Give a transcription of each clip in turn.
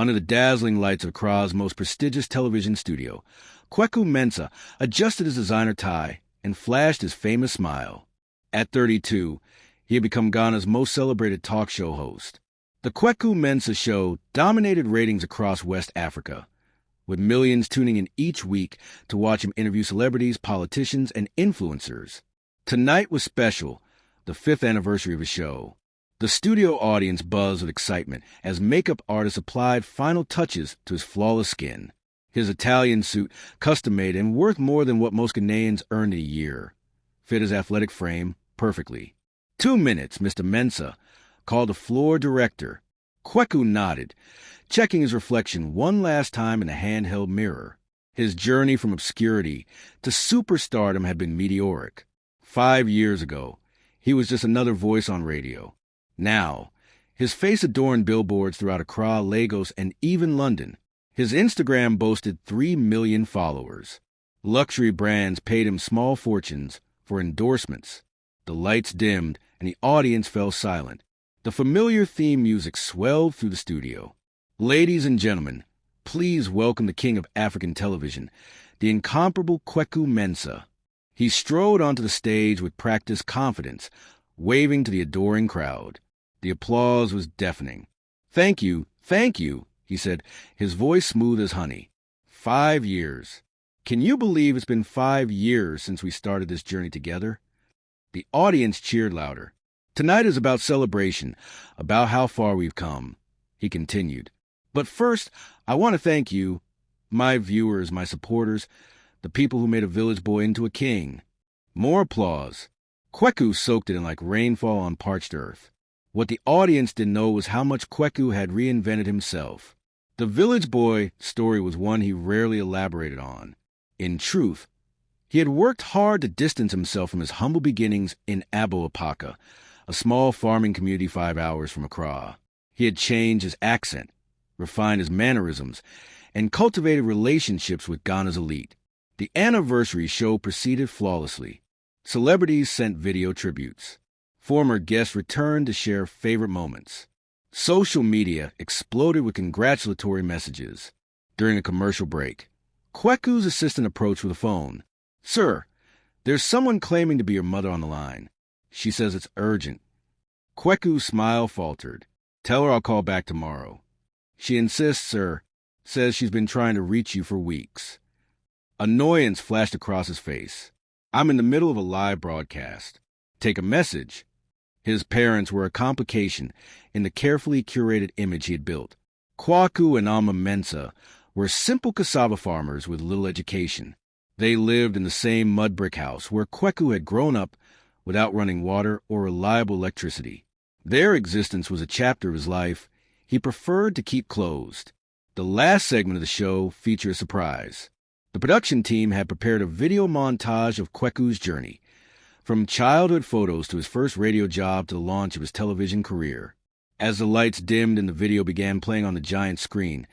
Under the dazzling lights of Accra's most prestigious television studio, Kweku Mensah adjusted his designer tie and flashed his famous smile. At 32, he had become Ghana's most celebrated talk show host. The Kweku Mensah show dominated ratings across West Africa, with millions tuning in each week to watch him interview celebrities, politicians, and influencers. Tonight was special, the 5th anniversary of his show. The studio audience buzzed with excitement as makeup artists applied final touches to his flawless skin. His Italian suit, custom-made and worth more than what most Ghanaians earn in a year, fit his athletic frame perfectly. 2 minutes, Mr. Mensah called the floor director. Kweku nodded, checking his reflection one last time in a handheld mirror. His journey from obscurity to superstardom had been meteoric. 5 years ago, he was just another voice on radio. Now, his face adorned billboards throughout Accra, Lagos, and even London. His Instagram boasted 3 million followers. Luxury brands paid him small fortunes for endorsements. The lights dimmed, and the audience fell silent. The familiar theme music swelled through the studio. Ladies and gentlemen, please welcome the king of African television, the incomparable Kweku Mensah. He strode onto the stage with practiced confidence, waving to the adoring crowd. The applause was deafening. Thank you, he said, his voice smooth as honey. 5 years. Can you believe it's been 5 years since we started this journey together? The audience cheered louder. Tonight is about celebration, about how far we've come, he continued. But first, I want to thank you, my viewers, my supporters, the people who made a village boy into a king. More applause. Kweku soaked it in like rainfall on parched earth. What the audience didn't know was how much Kweku had reinvented himself. The village boy story was one he rarely elaborated on. In truth, he had worked hard to distance himself from his humble beginnings in Abo-Apaka, a small farming community 5 hours from Accra. He had changed his accent, refined his mannerisms, and cultivated relationships with Ghana's elite. The anniversary show proceeded flawlessly. Celebrities sent video tributes. Former guests returned to share favorite moments. Social media exploded with congratulatory messages. During a commercial break, Kweku's assistant approached with a phone. "Sir, there's someone claiming to be your mother on the line. She says it's urgent." Kweku's smile faltered. "Tell her I'll call back tomorrow." "She insists, sir. Says she's been trying to reach you for weeks." Annoyance flashed across his face. "I'm in the middle of a live broadcast. Take a message." His parents were a complication in the carefully curated image he had built. Kweku and Alma Mensah were simple cassava farmers with little education. They lived in the same mud brick house where Kweku had grown up without running water or reliable electricity. Their existence was a chapter of his life he preferred to keep closed. The last segment of the show featured a surprise. The production team had prepared a video montage of Kweku's journey, from childhood photos to his first radio job to the launch of his television career. As the lights dimmed and the video began playing on the giant screen,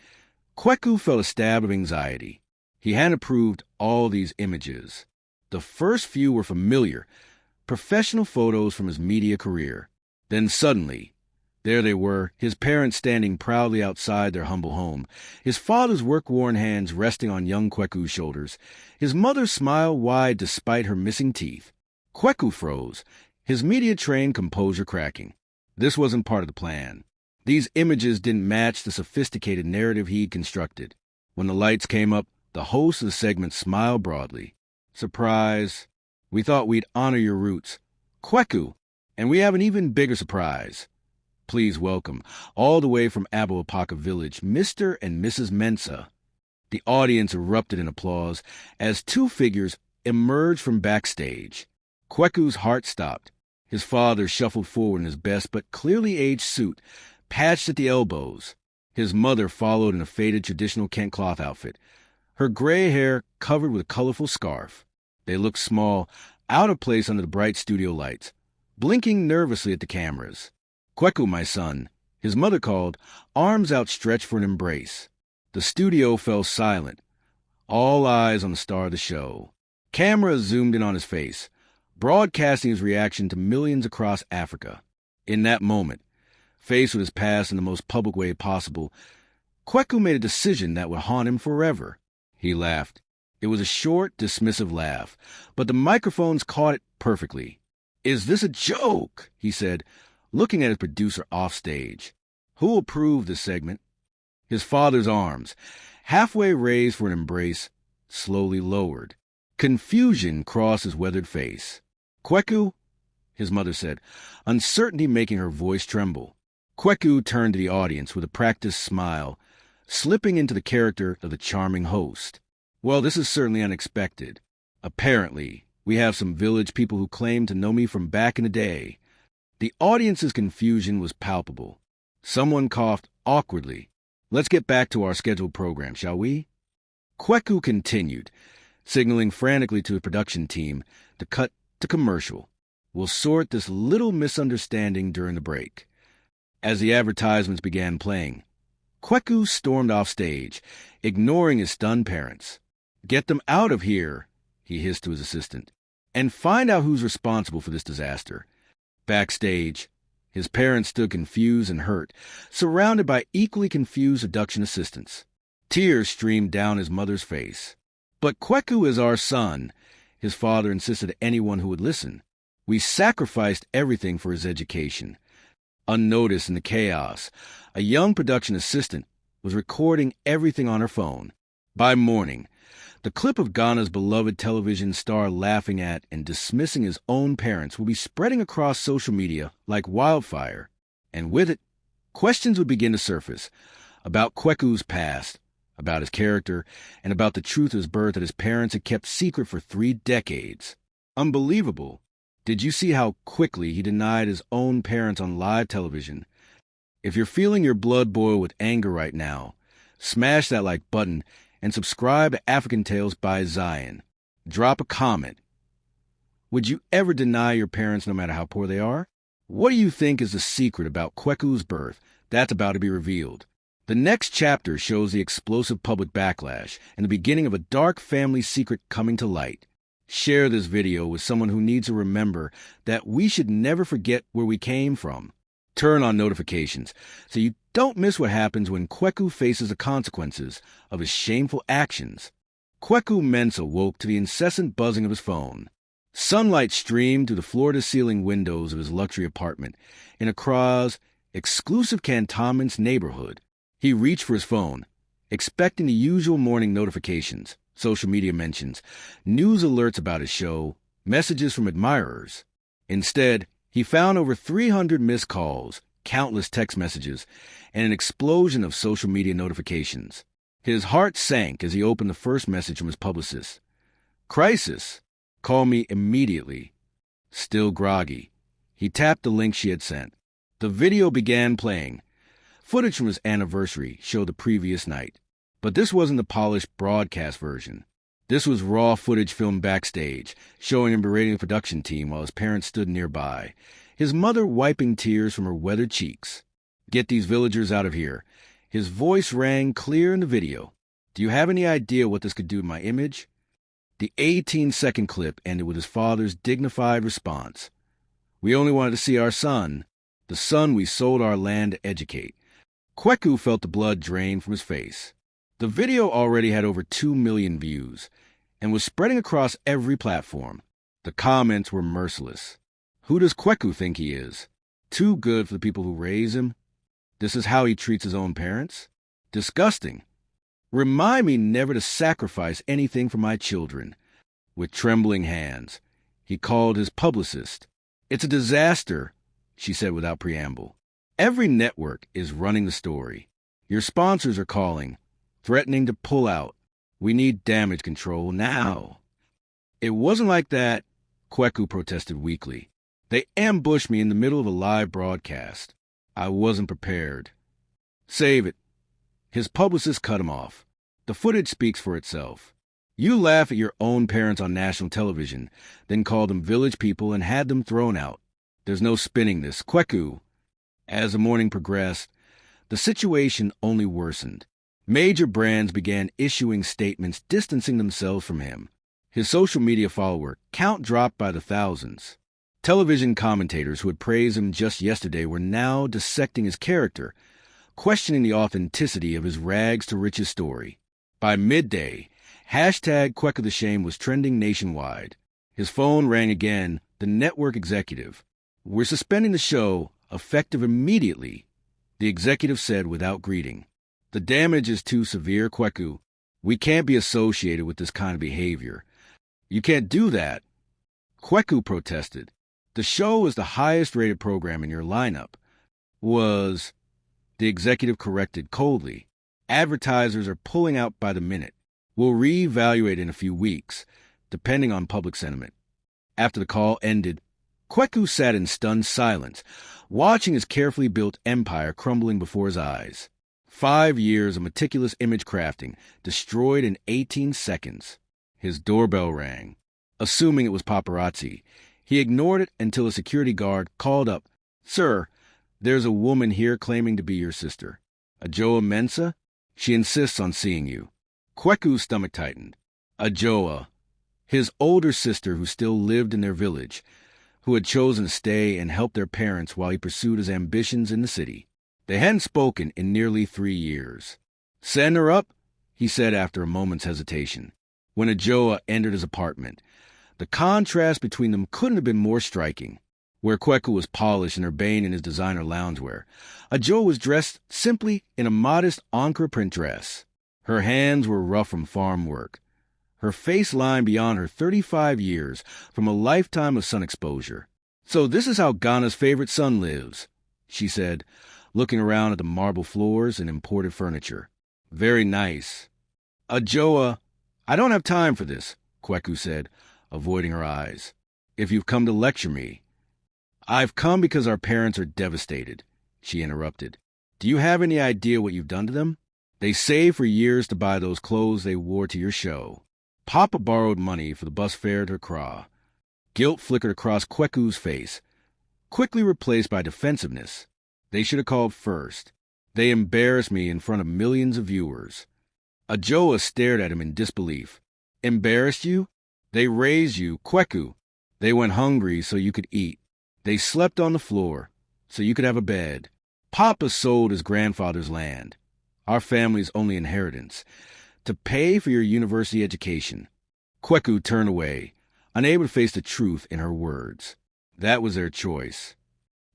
Kweku felt a stab of anxiety. He hadn't approved all these images. The first few were familiar, professional photos from his media career. Then suddenly, there they were, his parents standing proudly outside their humble home, his father's work-worn hands resting on young Kweku's shoulders, his mother's smile wide despite her missing teeth. Kweku froze, his media-trained composure cracking. This wasn't part of the plan. These images didn't match the sophisticated narrative he'd constructed. When the lights came up, the host of the segment smiled broadly. "Surprise. We thought we'd honor your roots. Kweku, and we have an even bigger surprise. Please welcome, all the way from Abo-Apaka village, Mr. and Mrs. Mensah." The audience erupted in applause as two figures emerged from backstage. Kweku's heart stopped. His father shuffled forward in his best but clearly aged suit, patched at the elbows. His mother followed in a faded traditional Kent cloth outfit, her gray hair covered with a colorful scarf. They looked small, out of place under the bright studio lights, blinking nervously at the cameras. "Kweku, my son," his mother called, arms outstretched for an embrace. The studio fell silent, all eyes on the star of the show. Cameras zoomed in on his face, broadcasting his reaction to millions across Africa. In that moment, faced with his past in the most public way possible, Kweku made a decision that would haunt him forever. He laughed. It was a short, dismissive laugh, but the microphones caught it perfectly. "Is this a joke?" he said, looking at his producer offstage. "Who'll approve this segment?" His father's arms, halfway raised for an embrace, slowly lowered. Confusion crossed his weathered face. "Kweku?" his mother said, uncertainty making her voice tremble. Kweku turned to the audience with a practiced smile, slipping into the character of the charming host. "Well, this is certainly unexpected. Apparently, we have some village people who claim to know me from back in the day." The audience's confusion was palpable. Someone coughed awkwardly. "Let's get back to our scheduled program, shall we?" Kweku continued, signaling frantically to the production team to cut to commercial. "We'll sort this little misunderstanding during the break." As the advertisements began playing, Kweku stormed off stage, ignoring his stunned parents. "Get them out of here," he hissed to his assistant, "and find out who's responsible for this disaster." Backstage, his parents stood confused and hurt, surrounded by equally confused production assistants. Tears streamed down his mother's face. "But Kweku is our son," his father insisted to anyone who would listen. "We sacrificed everything for his education." Unnoticed in the chaos, a young production assistant was recording everything on her phone. By morning, the clip of Ghana's beloved television star laughing at and dismissing his own parents would be spreading across social media like wildfire. And with it, questions would begin to surface about Kweku's past, about his character, and about the truth of his birth that his parents had kept secret for 3 decades. Unbelievable. Did you see how quickly he denied his own parents on live television? If you're feeling your blood boil with anger right now, smash that like button and subscribe to Africantales by Zion. Drop a comment. Would you ever deny your parents no matter how poor they are? What do you think is the secret about Kweku's birth that's about to be revealed? The next chapter shows the explosive public backlash and the beginning of a dark family secret coming to light. Share this video with someone who needs to remember that we should never forget where we came from. Turn on notifications so you don't miss what happens when Kweku faces the consequences of his shameful actions. Kweku Mensah woke to the incessant buzzing of his phone. Sunlight streamed through the floor-to-ceiling windows of his luxury apartment in Accra's exclusive cantonment's neighborhood. He reached for his phone, expecting the usual morning notifications, social media mentions, news alerts about his show, messages from admirers. Instead, he found over 300 missed calls, countless text messages, and an explosion of social media notifications. His heart sank as he opened the first message from his publicist. "Crisis. Call me immediately." Still groggy, he tapped the link she had sent. The video began playing. Footage from his anniversary showed the previous night. But this wasn't the polished broadcast version. This was raw footage filmed backstage, showing him berating the production team while his parents stood nearby, his mother wiping tears from her weathered cheeks. "Get these villagers out of here." His voice rang clear in the video. "Do you have any idea what this could do to my image?" The 18-second clip ended with his father's dignified response. "We only wanted to see our son, the son we sold our land to educate." Kweku felt the blood drain from his face. The video already had over 2 million views and was spreading across every platform. The comments were merciless. Who does Kweku think he is? Too good for the people who raise him? This is how he treats his own parents? Disgusting. Remind me never to sacrifice anything for my children. With trembling hands, he called his publicist. "It's a disaster," she said without preamble. "Every network is running the story. Your sponsors are calling, threatening to pull out. We need damage control now." "It wasn't like that," Kweku protested weakly. "They ambushed me in the middle of a live broadcast. I wasn't prepared." "Save it." His publicist cut him off. "The footage speaks for itself. You laugh at your own parents on national television, then called them village people and had them thrown out. There's no spinning this. Kweku." As the morning progressed, the situation only worsened. Major brands began issuing statements distancing themselves from him. His social media follower count dropped by the thousands. Television commentators who had praised him just yesterday were now dissecting his character, questioning the authenticity of his rags-to-riches story. By midday, hashtag Kweku the Shame was trending nationwide. His phone rang again, the network executive. "We're suspending the show, effective immediately," the executive said without greeting. "The damage is too severe, Kweku. We can't be associated with this kind of behavior." "You can't do that," Kweku protested. "The show is the highest-rated program in your lineup." "Was," the executive corrected coldly. "Advertisers are pulling out by the minute. We'll reevaluate in a few weeks, depending on public sentiment." After the call ended, Kweku sat in stunned silence, watching his carefully built empire crumbling before his eyes. 5 years of meticulous image crafting, destroyed in 18 seconds. His doorbell rang. Assuming it was paparazzi, he ignored it until a security guard called up, "Sir, there's a woman here claiming to be your sister. Ajoa Mensah? She insists on seeing you." Kweku's stomach tightened. Ajoa, his older sister who still lived in their village, who had chosen to stay and help their parents while he pursued his ambitions in the city. They hadn't spoken in nearly 3 years. "Send her up," he said after a moment's hesitation. When Ajoa entered his apartment, the contrast between them couldn't have been more striking. Where Kweku was polished and urbane in his designer loungewear, Ajoa was dressed simply in a modest Ankara print dress. Her hands were rough from farm work, her face lined beyond her 35 years from a lifetime of sun exposure. "So this is how Ghana's favorite son lives," she said, looking around at the marble floors and imported furniture. "Very nice." "Ajoa, I don't have time for this," Kweku said, avoiding her eyes. "If you've come to lecture me—" "I've come because our parents are devastated," she interrupted. "Do you have any idea what you've done to them? They saved for years to buy those clothes they wore to your show. Papa borrowed money for the bus fare to Accra." Guilt flickered across Kweku's face, quickly replaced by defensiveness. "They should have called first. They embarrassed me in front of millions of viewers." Ajoa stared at him in disbelief. "Embarrassed you? They raised you, Kweku. They went hungry so you could eat. They slept on the floor so you could have a bed. Papa sold his grandfather's land, our family's only inheritance, to pay for your university education." Kweku turned away, unable to face the truth in her words. "That was their choice."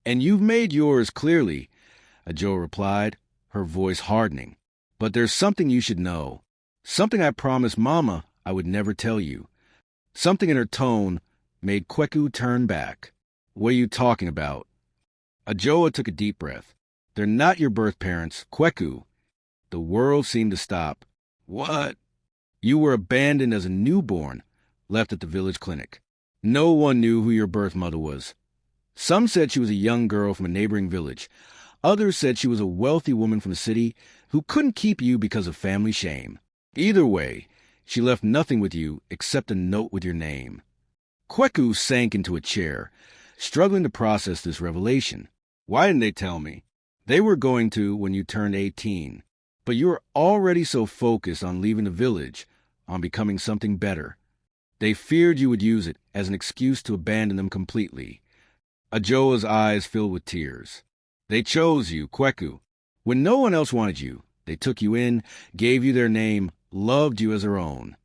"And you've made yours clearly," Ajoa replied, her voice hardening. "But there's something you should know. Something I promised Mama I would never tell you." Something in her tone made Kweku turn back. "What are you talking about?" Ajoa took a deep breath. "They're not your birth parents, Kweku." The world seemed to stop. "What?" "You were abandoned as a newborn, left at the village clinic. No one knew who your birth mother was. Some said she was a young girl from a neighboring village. Others said she was a wealthy woman from the city who couldn't keep you because of family shame. Either way, she left nothing with you except a note with your name." Kweku sank into a chair, struggling to process this revelation. "Why didn't they tell me?" "They were going to when you turned 18. But you were already so focused on leaving the village, on becoming something better. They feared you would use it as an excuse to abandon them completely." Ajoa's eyes filled with tears. "They chose you, Kweku. When no one else wanted you, they took you in, gave you their name, loved you as their own."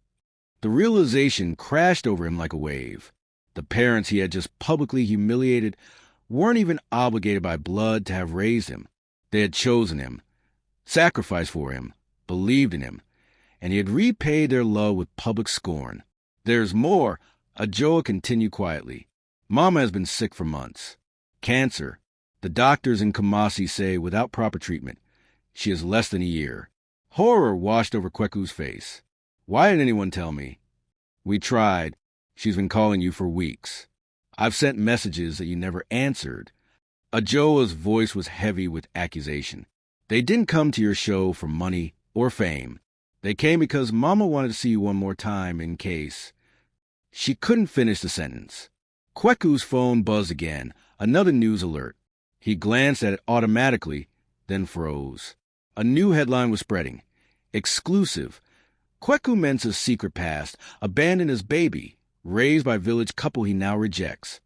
The realization crashed over him like a wave. The parents he had just publicly humiliated weren't even obligated by blood to have raised him. They had chosen him, sacrificed for him, believed in him, and he had repaid their love with public scorn. "There's more," Ajoa continued quietly. "Mama has been sick for months. Cancer. The doctors in Kumasi say without proper treatment, she is less than a year." Horror washed over Kweku's face. "Why didn't anyone tell me?" "We tried. She's been calling you for weeks. I've sent messages that you never answered." Ajoa's voice was heavy with accusation. "They didn't come to your show for money or fame. They came because Mama wanted to see you one more time in case—" She couldn't finish the sentence. Kweku's phone buzzed again, another news alert. He glanced at it automatically, then froze. A new headline was spreading. Exclusive. Kweku Mensah's secret past, abandoned as baby, raised by village couple he now rejects.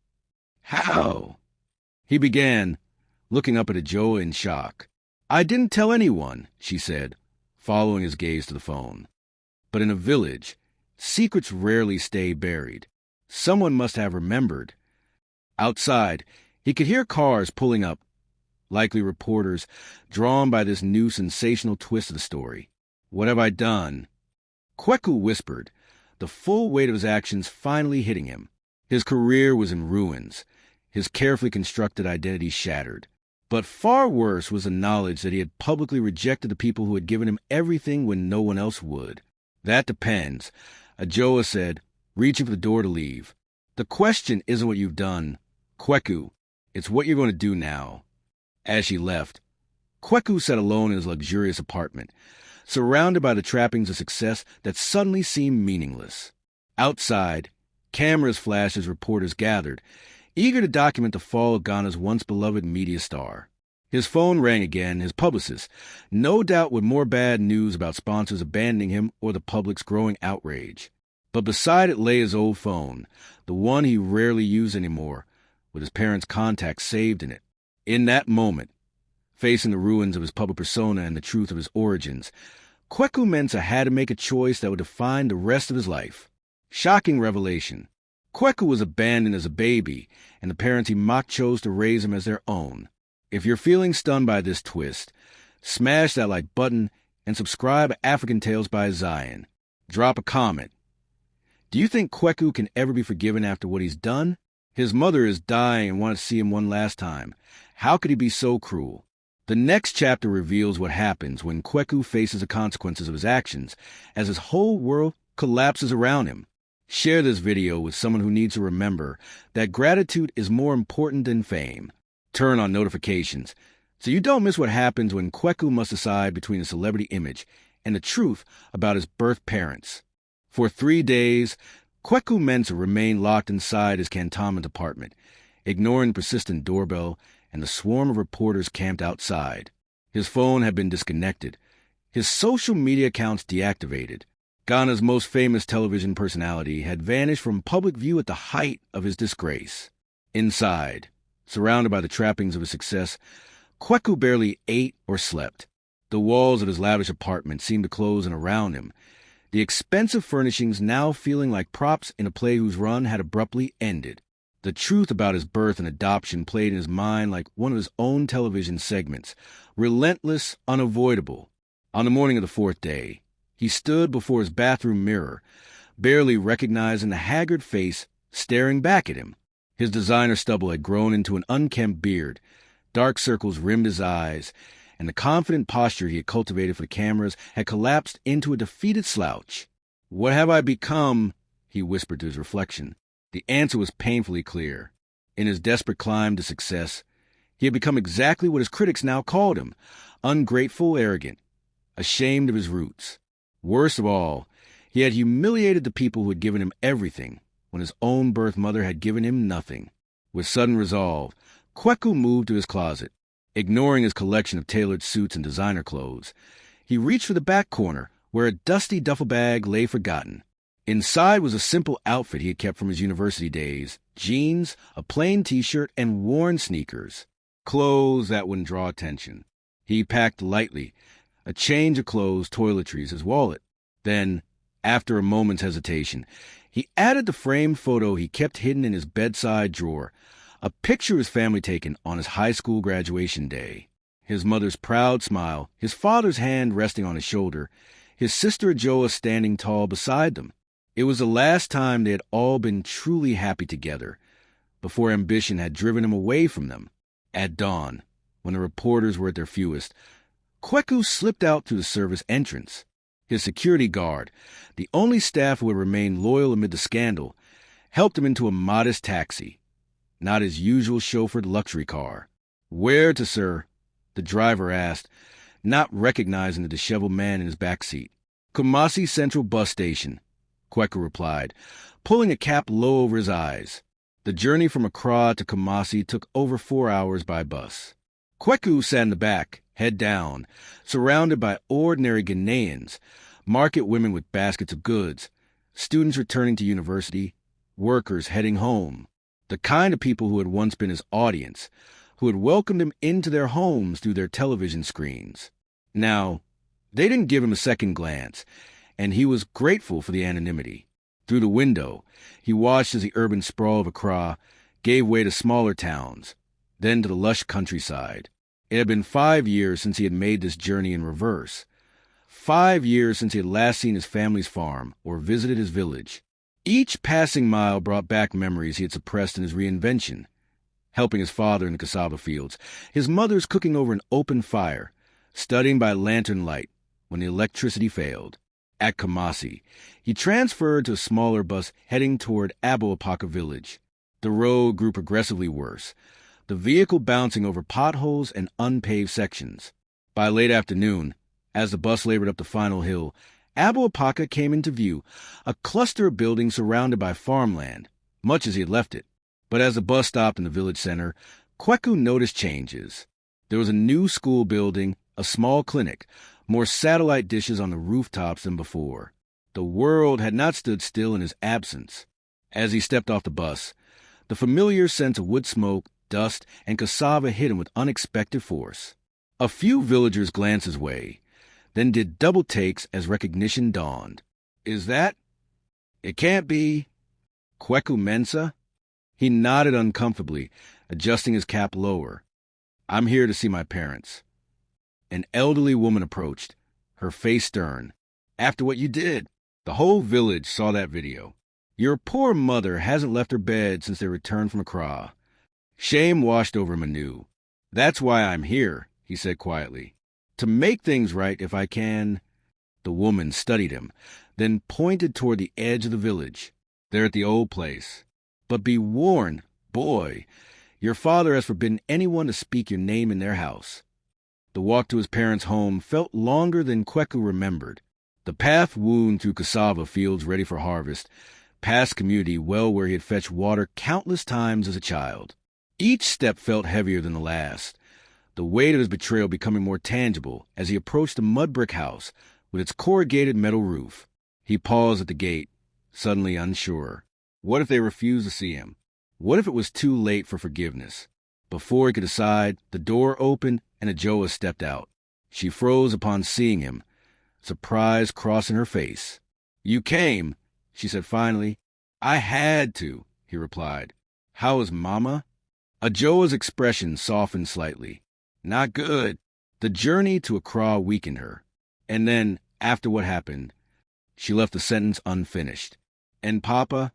"How?" he began, looking up at Ajoa in shock. "I didn't tell anyone," she said, following his gaze to the phone. But in a village, secrets rarely stay buried. Someone must have remembered. Outside, he could hear cars pulling up, likely reporters, drawn by this new sensational twist of the story. "What have I done?" Kweku whispered, the full weight of his actions finally hitting him. His career was in ruins, his carefully constructed identity shattered. But far worse was the knowledge that he had publicly rejected the people who had given him everything when no one else would. "That depends," Ajoa said, reaching for the door to leave. "The question isn't what you've done, Kweku. It's what you're going to do now." As she left, Kweku sat alone in his luxurious apartment, surrounded by the trappings of success that suddenly seemed meaningless. Outside, cameras flashed as reporters gathered, eager to document the fall of Ghana's once-beloved media star. His phone rang again, his publicist, no doubt with more bad news about sponsors abandoning him or the public's growing outrage. But beside it lay his old phone, the one he rarely used anymore, with his parents' contacts saved in it. In that moment, facing the ruins of his public persona and the truth of his origins, Kweku Mensah had to make a choice that would define the rest of his life. Shocking revelation. Kweku was abandoned as a baby, and the parents he mocked chose to raise him as their own. If you're feeling stunned by this twist, smash that like button and subscribe to Africantales by Zion. Drop a comment. Do you think Kweku can ever be forgiven after what he's done? His mother is dying and wants to see him one last time. How could he be so cruel? The next chapter reveals what happens when Kweku faces the consequences of his actions as his whole world collapses around him. Share this video with someone who needs to remember that gratitude is more important than fame. Turn on notifications so you don't miss what happens when Kweku must decide between a celebrity image and the truth about his birth parents. For 3 days, Kweku Mensah remained locked inside his cantonment apartment, ignoring the persistent doorbell and the swarm of reporters camped outside. His phone had been disconnected, his social media accounts deactivated. Ghana's most famous television personality had vanished from public view at the height of his disgrace. Inside, surrounded by the trappings of his success, Kweku barely ate or slept. The walls of his lavish apartment seemed to close in around him, the expensive furnishings now feeling like props in a play whose run had abruptly ended. The truth about his birth and adoption played in his mind like one of his own television segments, relentless, unavoidable. On the morning of the 4th day, he stood before his bathroom mirror, barely recognizing the haggard face staring back at him. His designer stubble had grown into an unkempt beard, dark circles rimmed his eyes, and the confident posture he had cultivated for the cameras had collapsed into a defeated slouch. "What have I become?" he whispered to his reflection. The answer was painfully clear. In his desperate climb to success, he had become exactly what his critics now called him: ungrateful, arrogant, ashamed of his roots. Worst of all, he had humiliated the people who had given him everything when his own birth mother had given him nothing. With sudden resolve, Kweku moved to his closet. Ignoring his collection of tailored suits and designer clothes, he reached for the back corner where a dusty duffel bag lay forgotten. Inside was a simple outfit he had kept from his university days: jeans, a plain t-shirt, and worn sneakers. Clothes that wouldn't draw attention. He packed lightly, a change of clothes, toiletries, his wallet. Then, after a moment's hesitation, he added the framed photo he kept hidden in his bedside drawer, a picture of his family taken on his high school graduation day. His mother's proud smile, his father's hand resting on his shoulder, his sister Ajoa standing tall beside them. It was the last time they had all been truly happy together, before ambition had driven him away from them. At dawn, when the reporters were at their fewest, Kweku slipped out through the service entrance. His security guard, the only staff who had remained loyal amid the scandal, helped him into a modest taxi, not his usual chauffeured luxury car. "Where to, sir?" the driver asked, not recognizing the disheveled man in his back seat. "Kumasi Central Bus Station," Kweku replied, pulling a cap low over his eyes. The journey from Accra to Kumasi took over 4 hours by bus. Kweku sat in the back, head down, surrounded by ordinary Ghanaians, market women with baskets of goods, students returning to university, workers heading home. The kind of people who had once been his audience, who had welcomed him into their homes through their television screens. Now, they didn't give him a second glance, and he was grateful for the anonymity. Through the window, he watched as the urban sprawl of Accra gave way to smaller towns, then to the lush countryside. It had been 5 years since he had made this journey in reverse. 5 years since he had last seen his family's farm or visited his village. Each passing mile brought back memories he had suppressed in his reinvention. Helping his father in the cassava fields, his mother's cooking over an open fire, studying by lantern light when the electricity failed. At Kumasi, he transferred to a smaller bus heading toward Aboapaka village. The road grew progressively worse, the vehicle bouncing over potholes and unpaved sections. By late afternoon, as the bus labored up the final hill, Aboapaka came into view, a cluster of buildings surrounded by farmland, much as he had left it. But as the bus stopped in the village center, Kweku noticed changes. There was a new school building, a small clinic, more satellite dishes on the rooftops than before. The world had not stood still in his absence. As he stepped off the bus, the familiar sense of wood smoke, dust, and cassava hit him with unexpected force. A few villagers glanced his way, then did double takes as recognition dawned. Is that? It can't be. Kweku Mensah? He nodded uncomfortably, adjusting his cap lower. I'm here to see my parents. An elderly woman approached, her face stern. After what you did, the whole village saw that video. Your poor mother hasn't left her bed since they returned from Accra. Shame washed over him anew. That's why I'm here, he said quietly. To make things right if I can. The woman studied him, then pointed toward the edge of the village. They're at the old place. But be warned, boy, your father has forbidden anyone to speak your name in their house. The walk to his parents' home felt longer than Kweku remembered. The path wound through cassava fields ready for harvest, past community well where he had fetched water countless times as a child. Each step felt heavier than the last, the weight of his betrayal becoming more tangible as he approached the mud brick house with its corrugated metal roof. He paused at the gate, suddenly unsure. What if they refused to see him? What if it was too late for forgiveness? Before he could decide, the door opened and Ajoa stepped out. She froze upon seeing him, surprise crossing her face. You came, she said finally. I had to, he replied. How is Mama? Ajoa's expression softened slightly. Not good. The journey to Accra weakened her. And then, after what happened, she left the sentence unfinished. And Papa?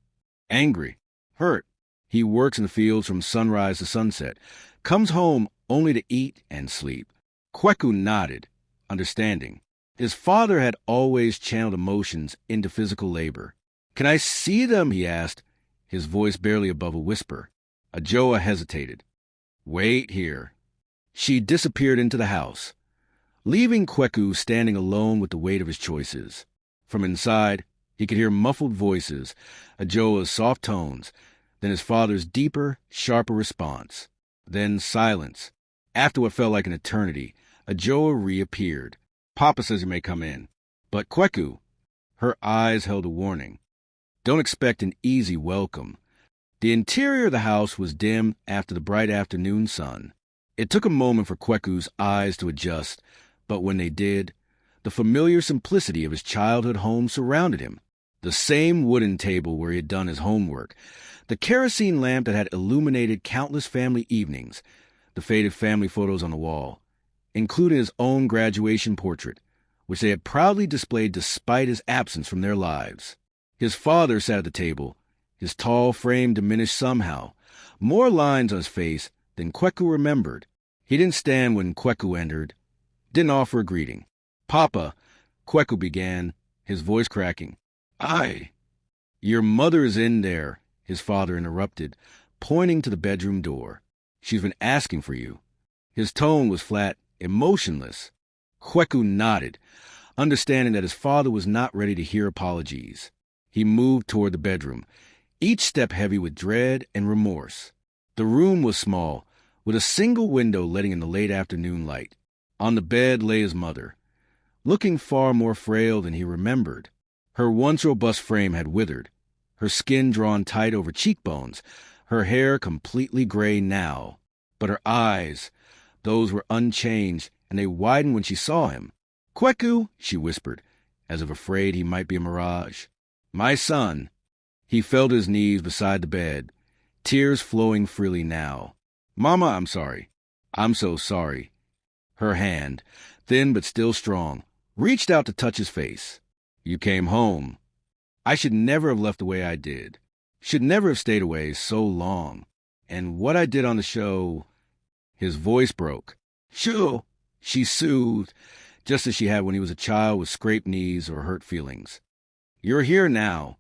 Angry. Hurt. He works in the fields from sunrise to sunset, comes home only to eat and sleep. Kweku nodded, understanding. His father had always channeled emotions into physical labor. Can I see them? He asked, his voice barely above a whisper. Ajoa hesitated. Wait here. She disappeared into the house, leaving Kweku standing alone with the weight of his choices. From inside, he could hear muffled voices, Ajoa's soft tones, then his father's deeper, sharper response. Then silence. After what felt like an eternity, Ajoa reappeared. Papa says you may come in. But Kweku, her eyes held a warning. Don't expect an easy welcome. The interior of the house was dim after the bright afternoon sun. It took a moment for Kweku's eyes to adjust, but when they did, the familiar simplicity of his childhood home surrounded him. The same wooden table where he had done his homework, the kerosene lamp that had illuminated countless family evenings, the faded family photos on the wall, including his own graduation portrait, which they had proudly displayed despite his absence from their lives. His father sat at the table, his tall frame diminished somehow, more lines on his face than Kweku remembered. He didn't stand when Kweku entered, didn't offer a greeting. Papa, Kweku began, his voice cracking. Your mother is in there, his father interrupted, pointing to the bedroom door. She's been asking for you. His tone was flat, emotionless. Kweku nodded, understanding that his father was not ready to hear apologies. He moved toward the bedroom, each step heavy with dread and remorse. The room was small, with a single window letting in the late afternoon light. On the bed lay his mother, looking far more frail than he remembered. Her once robust frame had withered, her skin drawn tight over cheekbones, her hair completely gray now. But her eyes, those were unchanged, and they widened when she saw him. "Kweku," she whispered, as if afraid he might be a mirage. "My son." He fell to his knees beside the bed, tears flowing freely now. "Mama, I'm sorry. I'm so sorry." Her hand, thin but still strong, reached out to touch his face. "You came home. I should never have left the way I did. Should never have stayed away so long. And what I did on the show..." His voice broke. "Shoo," she soothed, just as she had when he was a child with scraped knees or hurt feelings. "You're here now.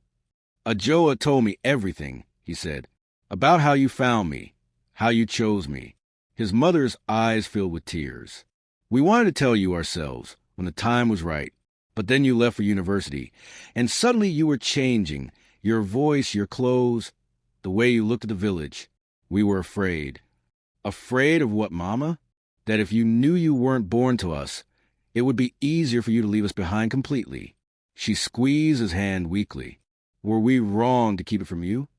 Ajoa told me everything," he said, "about how you found me, how you chose me." His mother's eyes filled with tears. "We wanted to tell you ourselves when the time was right, but then you left for university, and suddenly you were changing, your voice, your clothes, the way you looked at the village. We were afraid." "Afraid of what, Mama?" "That if you knew you weren't born to us, it would be easier for you to leave us behind completely." She squeezed his hand weakly. "Were we wrong to keep it from you?"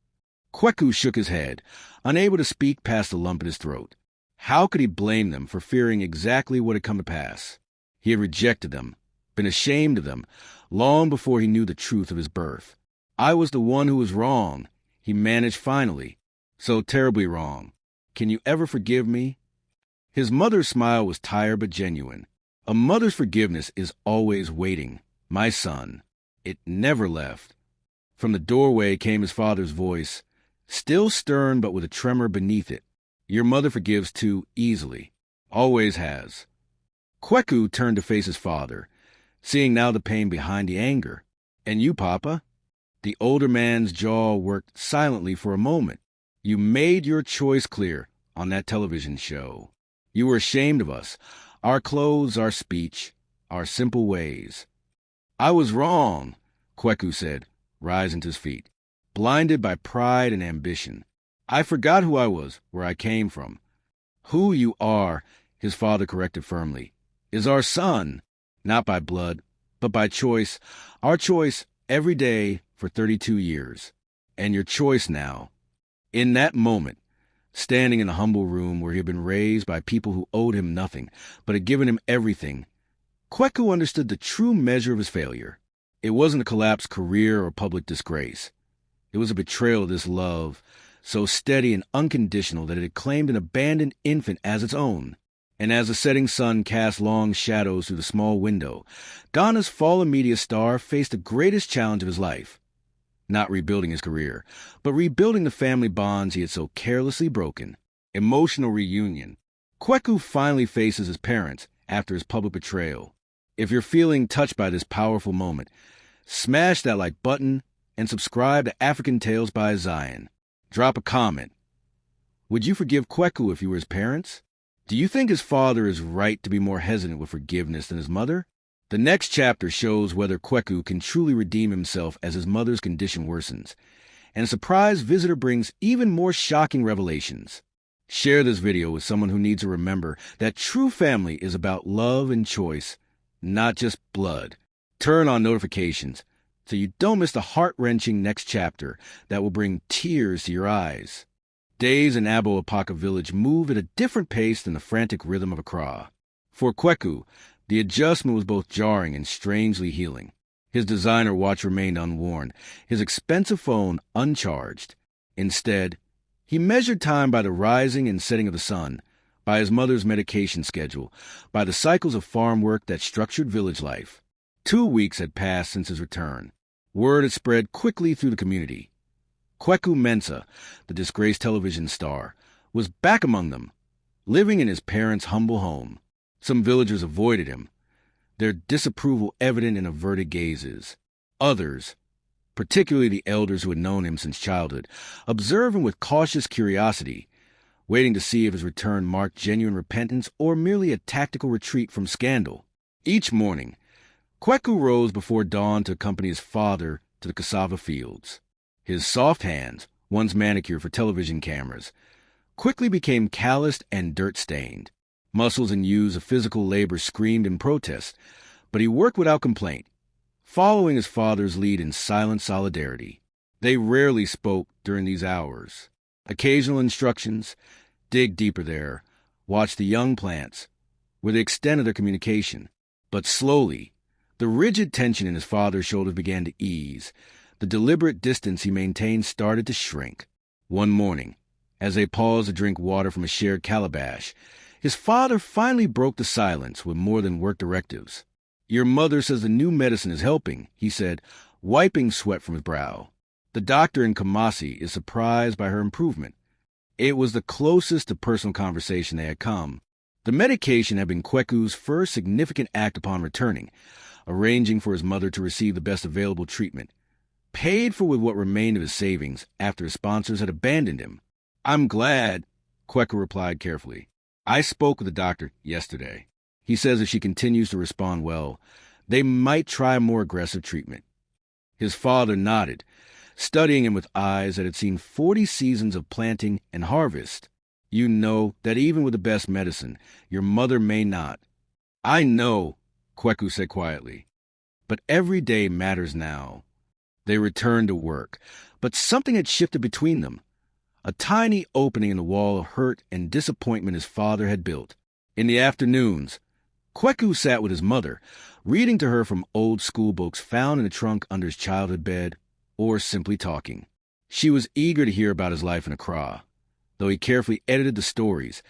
Kweku shook his head, unable to speak past the lump in his throat. How could he blame them for fearing exactly what had come to pass? He had rejected them, been ashamed of them, long before he knew the truth of his birth. "I was the one who was wrong," he managed finally. "So terribly wrong. Can you ever forgive me?" His mother's smile was tired but genuine. A mother's forgiveness is always waiting. "My son." It never left. From the doorway came his father's voice, still stern but with a tremor beneath it. "Your mother forgives too easily. Always has." Kweku turned to face his father, seeing now the pain behind the anger. "And you, Papa?" The older man's jaw worked silently for a moment. "You made your choice clear on that television show. You were ashamed of us, our clothes, our speech, our simple ways." "I was wrong," Kweku said, rising to his feet, blinded by pride and ambition. "I forgot who I was, where I came from." "Who you are," his father corrected firmly, "is our son, not by blood, but by choice, our choice every day for 32 years. And your choice now." In that moment, standing in the humble room where he had been raised by people who owed him nothing, but had given him everything, Kweku understood the true measure of his failure. It wasn't a collapsed career or public disgrace. It was a betrayal of this love, so steady and unconditional that it had claimed an abandoned infant as its own. And as the setting sun cast long shadows through the small window, Ghana's fallen media star faced the greatest challenge of his life. Not rebuilding his career, but rebuilding the family bonds he had so carelessly broken. Emotional reunion. Kweku finally faces his parents after his public betrayal. If you're feeling touched by this powerful moment, smash that like button and subscribe to Africantales by Zion. Drop a comment. Would you forgive Kweku if you were his parents? Do you think his father is right to be more hesitant with forgiveness than his mother? The next chapter shows whether Kweku can truly redeem himself as his mother's condition worsens, and a surprise visitor brings even more shocking revelations. Share this video with someone who needs to remember that true family is about love and choice, not just blood. Turn on notifications so you don't miss the heart-wrenching next chapter that will bring tears to your eyes. Days in Abo Apaka village moved at a different pace than the frantic rhythm of Accra. For Kweku, the adjustment was both jarring and strangely healing. His designer watch remained unworn, his expensive phone uncharged. Instead, he measured time by the rising and setting of the sun, by his mother's medication schedule, by the cycles of farm work that structured village life. 2 weeks had passed since his return. Word had spread quickly through the community. Kweku Mensah, the disgraced television star, was back among them, living in his parents' humble home. Some villagers avoided him, their disapproval evident in averted gazes. Others, particularly the elders who had known him since childhood, observed him with cautious curiosity, waiting to see if his return marked genuine repentance or merely a tactical retreat from scandal. Each morning, Kweku rose before dawn to accompany his father to the cassava fields. His soft hands, once manicured for television cameras, quickly became calloused and dirt-stained. Muscles and hues of physical labor screamed in protest, but he worked without complaint, following his father's lead in silent solidarity. They rarely spoke during these hours. Occasional instructions, dig deeper there, watch the young plants, were the extent of their communication. But slowly, the rigid tension in his father's shoulders began to ease. The deliberate distance he maintained started to shrink. One morning, as they paused to drink water from a shared calabash, his father finally broke the silence with more than work directives. "Your mother says the new medicine is helping," he said, wiping sweat from his brow. The doctor in Kumasi is surprised by her improvement. It was the closest to personal conversation they had come. The medication had been Kweku's first significant act upon returning, arranging for his mother to receive the best available treatment, paid for with what remained of his savings after his sponsors had abandoned him. "I'm glad," Kweku replied carefully. "I spoke with the doctor yesterday. He says if she continues to respond well, they might try a more aggressive treatment." His father nodded, studying him with eyes that had seen 40 seasons of planting and harvest. "You know that even with the best medicine, your mother may not." "I know," Kweku said quietly. "But every day matters now." They returned to work, but something had shifted between them. A tiny opening in the wall of hurt and disappointment his father had built. In the afternoons, Kweku sat with his mother, reading to her from old school books found in the trunk under his childhood bed, or simply talking. She was eager to hear about his life in Accra, though he carefully edited the stories,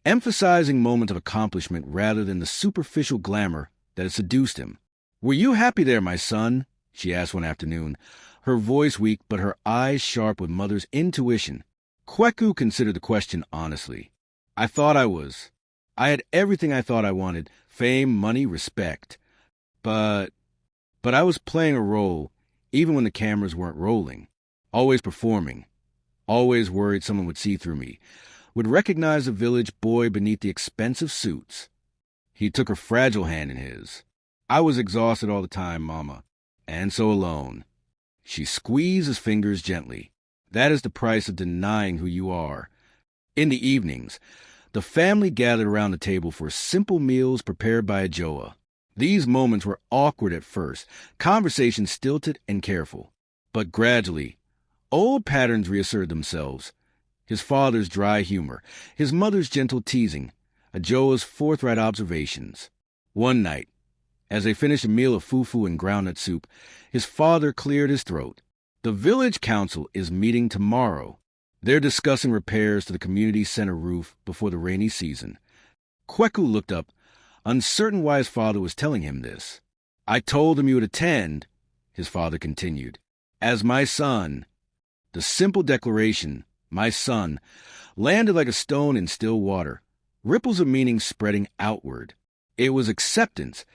emphasizing moments of accomplishment rather than the superficial glamour that had seduced him. "Were you happy there, my son?" she asked one afternoon, her voice weak but her eyes sharp with mother's intuition. Kweku considered the question honestly. "I thought I was. I had everything I thought I wanted: fame, money, respect. But I was playing a role, even when the cameras weren't rolling. Always performing. Always worried someone would see through me, would recognize the village boy beneath the expensive suits." He took her fragile hand in his. "I was exhausted all the time, Mama, and so alone." She squeezed his fingers gently. "That is the price of denying who you are." In the evenings, the family gathered around the table for simple meals prepared by Ajoa. These moments were awkward at first, conversations stilted and careful. But gradually, old patterns reasserted themselves. His father's dry humor, his mother's gentle teasing, Ajoa's forthright observations. One night, as they finished a meal of fufu and groundnut soup, his father cleared his throat. "The village council is meeting tomorrow. They're discussing repairs to the community center roof before the rainy season." Kweku looked up, uncertain why his father was telling him this. "I told him you would attend," his father continued. "As my son." The simple declaration, "my son," landed like a stone in still water, ripples of meaning spreading outward. It was acceptance,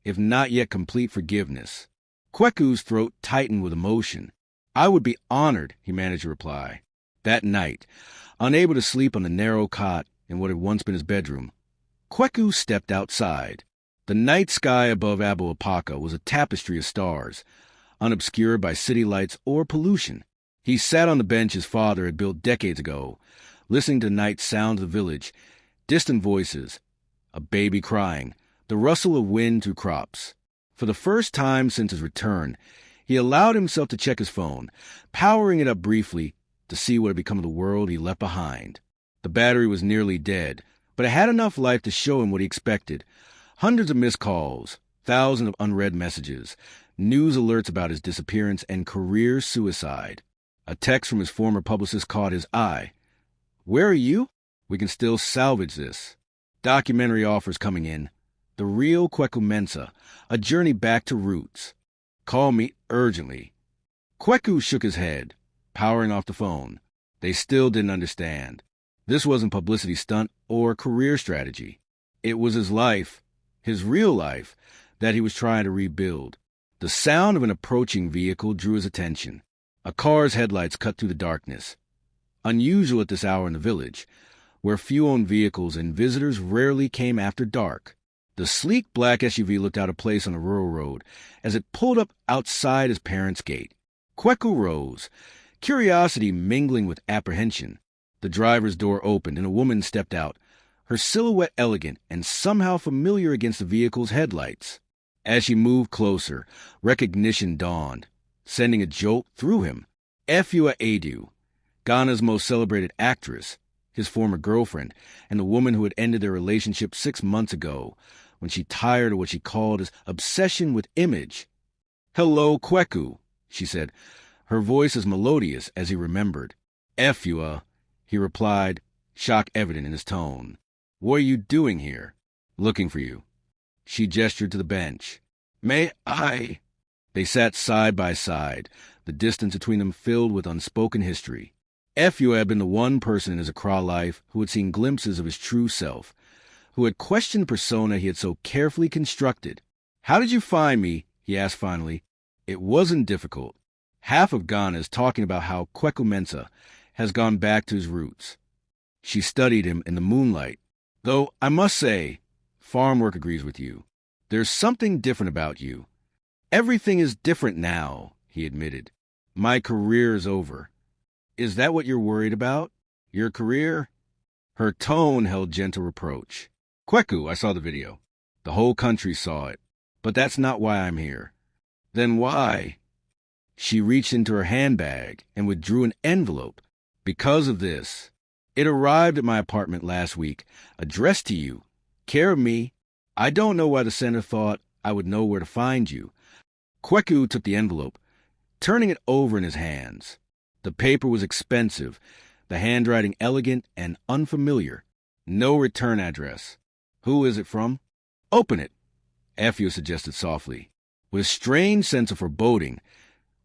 if not yet complete forgiveness. Kweku's throat tightened with emotion. "I would be honored," he managed to reply. That night, unable to sleep on the narrow cot in what had once been his bedroom, Kweku stepped outside. The night sky above Abuapaka was a tapestry of stars, unobscured by city lights or pollution. He sat on the bench his father had built decades ago, listening to the night sounds of the village, distant voices, a baby crying, the rustle of wind through crops. For the first time since his return, he allowed himself to check his phone, powering it up briefly to see what had become of the world he left behind. The battery was nearly dead, but it had enough life to show him what he expected. Hundreds of missed calls, thousands of unread messages, news alerts about his disappearance and career suicide. A text from his former publicist caught his eye. "Where are you? We can still salvage this." Documentary offers coming in. The real Kweku Mensah, a journey back to roots. Call me urgently. Kweku shook his head, powering off the phone. They still didn't understand. This wasn't publicity stunt or career strategy. It was his life, his real life, that he was trying to rebuild. The sound of an approaching vehicle drew his attention. A car's headlights cut through the darkness. Unusual at this hour in the village, where few owned vehicles and visitors rarely came after dark. The sleek black SUV looked out of place on a rural road as it pulled up outside his parents' gate. Kweku rose, curiosity mingling with apprehension. The driver's door opened and a woman stepped out, her silhouette elegant and somehow familiar against the vehicle's headlights. As she moved closer, recognition dawned, sending a jolt through him. Efua Adu, Ghana's most celebrated actress, his former girlfriend, and the woman who had ended their relationship 6 months ago, when she tired of what she called his obsession with image. "Hello, Kweku," she said, her voice as melodious as he remembered. "Efua," he replied, shock evident in his tone. "What are you doing here?" "Looking for you." She gestured to the bench. "May I?" They sat side by side, the distance between them filled with unspoken history. Efua had been the one person in his Accra life who had seen glimpses of his true self, who had questioned the persona he had so carefully constructed. "How did you find me?" he asked finally. It wasn't difficult. Half of Ghana is talking about how Kweku Mensah has gone back to his roots. She studied him in the moonlight. Though, I must say, farm work agrees with you. There's something different about you. "Everything is different now," he admitted. "My career is over." "Is that what you're worried about? Your career?" Her tone held gentle reproach. "Kweku, I saw the video. The whole country saw it. But that's not why I'm here." "Then why?" She reached into her handbag and withdrew an envelope. "Because of this. It arrived at my apartment last week, addressed to you. Care of me. I don't know why the sender thought I would know where to find you." Kweku took the envelope, turning it over in his hands. The paper was expensive, the handwriting elegant and unfamiliar. No return address. "Who is it from?" "Open it," Efua suggested softly. With a strange sense of foreboding,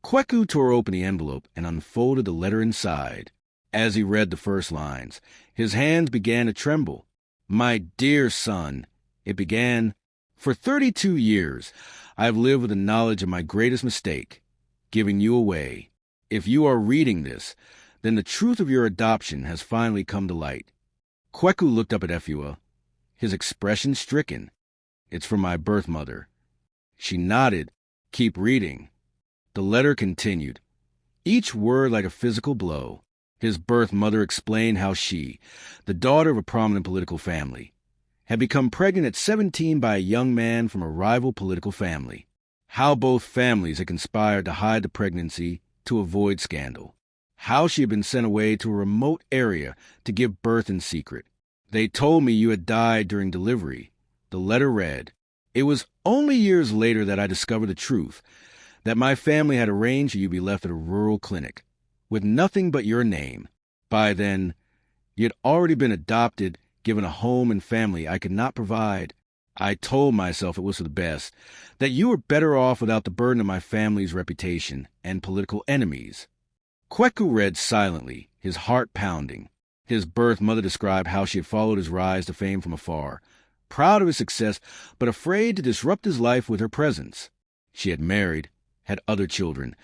Kweku tore open the envelope and unfolded the letter inside. As he read the first lines, his hands began to tremble. "My dear son," it began, "for 32 years I have lived with the knowledge of my greatest mistake, giving you away. If you are reading this, then the truth of your adoption has finally come to light." Kweku looked up at Efua, his expression stricken. "It's from my birth mother." She nodded. "Keep reading." The letter continued, each word like a physical blow. His birth mother explained how she, the daughter of a prominent political family, had become pregnant at 17 by a young man from a rival political family. How both families had conspired to hide the pregnancy to avoid scandal. How she had been sent away to a remote area to give birth in secret. "They told me you had died during delivery," the letter read. "It was only years later that I discovered the truth, that my family had arranged for you to be left at a rural clinic, with nothing but your name. By then, you had already been adopted, given a home and family I could not provide. I told myself it was for the best, that you were better off without the burden of my family's reputation and political enemies." Kweku read silently, his heart pounding. His birth mother described how she had followed his rise to fame from afar, proud of his success, but afraid to disrupt his life with her presence. She had married, had other children,